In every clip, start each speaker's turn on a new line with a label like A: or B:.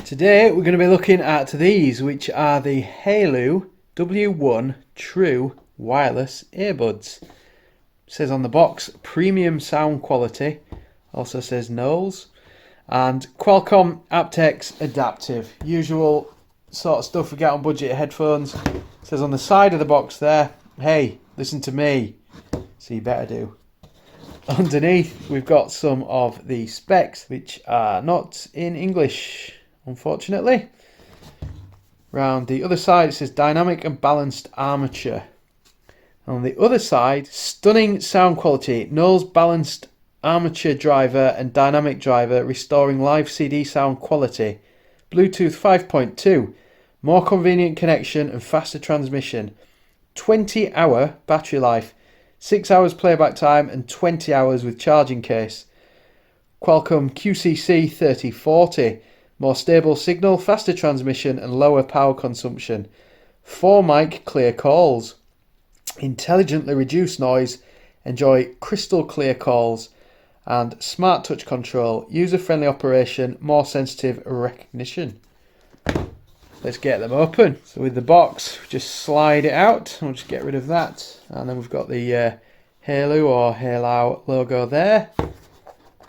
A: Today we're going to be looking at these, which are the Haylou W1 True Wireless Earbuds. It says on the box premium sound quality, also says Knowles, and Qualcomm aptX adaptive. Usual sort of stuff we get on budget headphones. It says on the side of the box there, hey, listen to me, so you better do. Underneath we've got some of the specs which are not in English, unfortunately. Round the other side it says dynamic and balanced armature. On the other side, stunning sound quality, Knowles balanced armature driver and dynamic driver restoring live CD sound quality. Bluetooth 5.2, more convenient connection and faster transmission. 20-hour battery life, 6 hours playback time and 20 hours with charging case. Qualcomm QCC 3040, more stable signal, faster transmission and lower power consumption. 4 mic clear calls. Intelligently reduce noise, enjoy crystal clear calls, and smart touch control, user-friendly operation, more sensitive recognition. Let's get them open. So with the box, just slide it out. We'll just get rid of that. And then we've got the Haylou or Haylou logo there.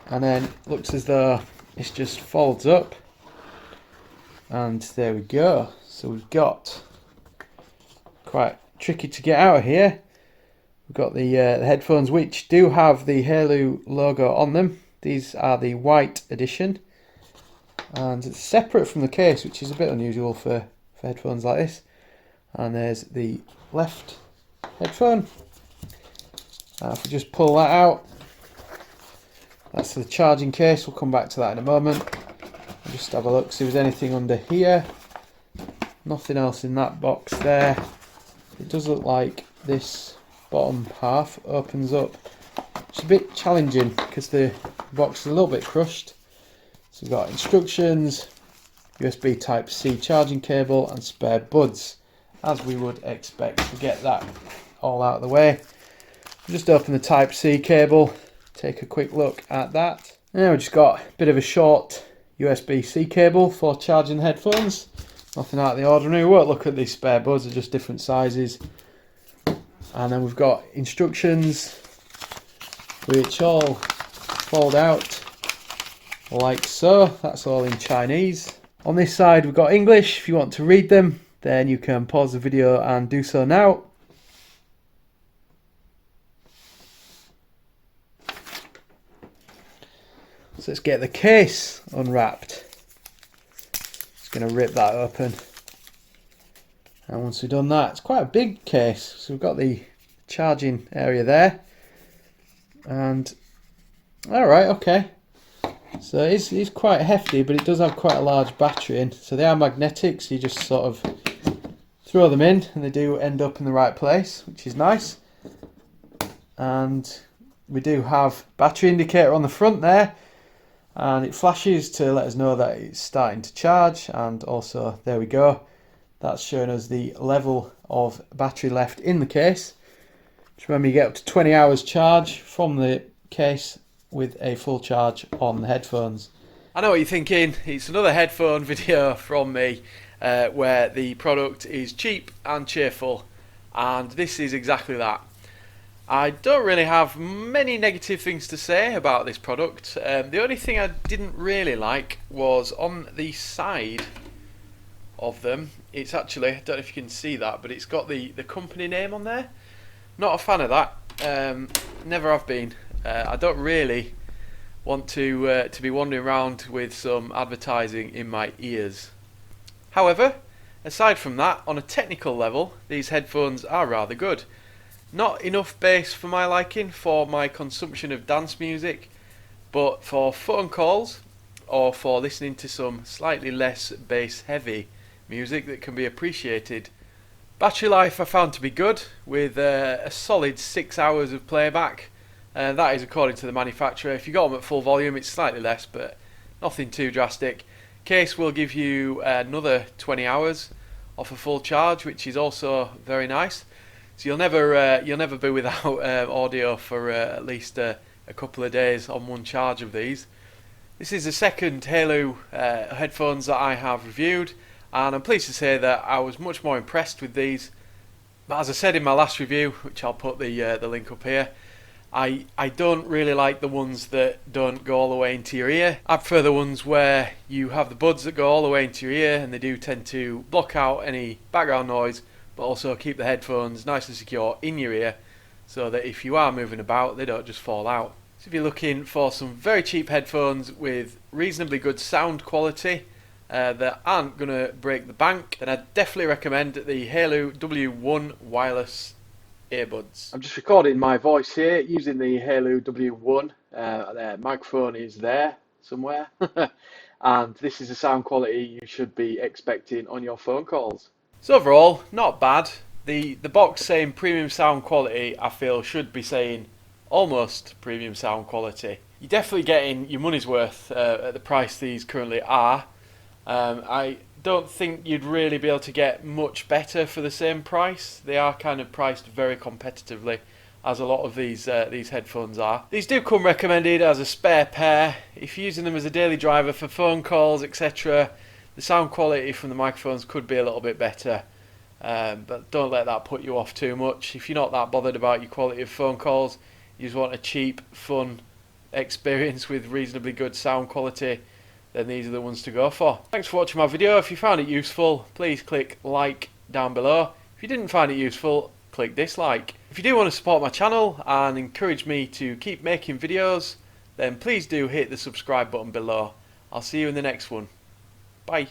A: And then it looks as though it just folds up. And there we go. So we've got, quite tricky to get out of here, we've got the headphones which do have the Haylou logo on them. These are the white edition, and it's separate from the case, which is a bit unusual for headphones like this. And there's the left headphone. If we just pull that out, that's the charging case. We'll come back to that in a moment. I'll just have a look, see if there's anything under here. Nothing else in that box there. It does look like this bottom half opens up. It's a bit challenging because the box is a little bit crushed. So we've got instructions, USB Type-C charging cable and spare buds, as we would expect. To get that all out of the way, just open the Type-C cable, take a quick look at that. Now we've just got a bit of a short USB-C cable for charging headphones. Nothing out of the ordinary. We won't look at these spare buds, they're just different sizes. And then we've got instructions which all fold out like so. That's all in Chinese. On this side we've got English. If you want to read them, then you can pause the video and do so now. So let's get the case unwrapped. Just going to rip that open. And once we've done that, it's quite a big case. So we've got the charging area there. And alright, okay. So it's quite hefty, but it does have quite a large battery in. So they are magnetic, so you just sort of throw them in and they do end up in the right place, which is nice. And we do have battery indicator on the front there. And it flashes to let us know that it's starting to charge. And also, there we go. That's showing us the level of battery left in the case. Just remember, you get up to 20 hours charge from the case with a full charge on the headphones. I know what you're thinking. It's another headphone video from me where the product is cheap and cheerful, and this is exactly that. I don't really have many negative things to say about this product. The only thing I didn't really like was on the side of them. It's actually, I don't know if you can see that, but it's got the company name on there. Not a fan of that. Never have been. I don't really want to be wandering around with some advertising in my ears. However, aside from that, on a technical level, these headphones are rather good. Not enough bass for my liking for my consumption of dance music, but for phone calls or for listening to some slightly less bass heavy music that can be appreciated. Battery life I found to be good, with a solid 6 hours of playback. That is according to the manufacturer. If you got them at full volume, it's slightly less, but nothing too drastic. Case will give you another 20 hours off a full charge, which is also very nice. So you'll never be without audio for at least a couple of days on one charge of these. This is the second Haylou headphones that I have reviewed, and I'm pleased to say that I was much more impressed with these. But as I said in my last review, which I'll put the link up here, I don't really like the ones that don't go all the way into your ear. I prefer the ones where you have the buds that go all the way into your ear, and they do tend to block out any background noise, but also keep the headphones nice and secure in your ear, so that if you are moving about, they don't just fall out. So if you're looking for some very cheap headphones with reasonably good sound quality that aren't going to break the bank, then I'd definitely recommend the Haylou W1 wireless earbuds. I'm just recording my voice here using the Haylou W1. The microphone is there somewhere. And this is the sound quality you should be expecting on your phone calls. So overall, not bad. The box saying premium sound quality, I feel should be saying almost premium sound quality. You're definitely getting your money's worth at the price these currently are. I don't think you'd really be able to get much better for the same price. They are kind of priced very competitively, as a lot of these headphones are. These do come recommended as a spare pair. If you're using them as a daily driver for phone calls, etc., the sound quality from the microphones could be a little bit better. But don't let that put you off too much. If you're not that bothered about your quality of phone calls, you just want a cheap, fun experience with reasonably good sound quality, then these are the ones to go for. Thanks for watching my video. If you found it useful, please click like down below. If you didn't find it useful, click dislike. If you do want to support my channel and encourage me to keep making videos, then please do hit the subscribe button below. I'll see you in the next one. Bye.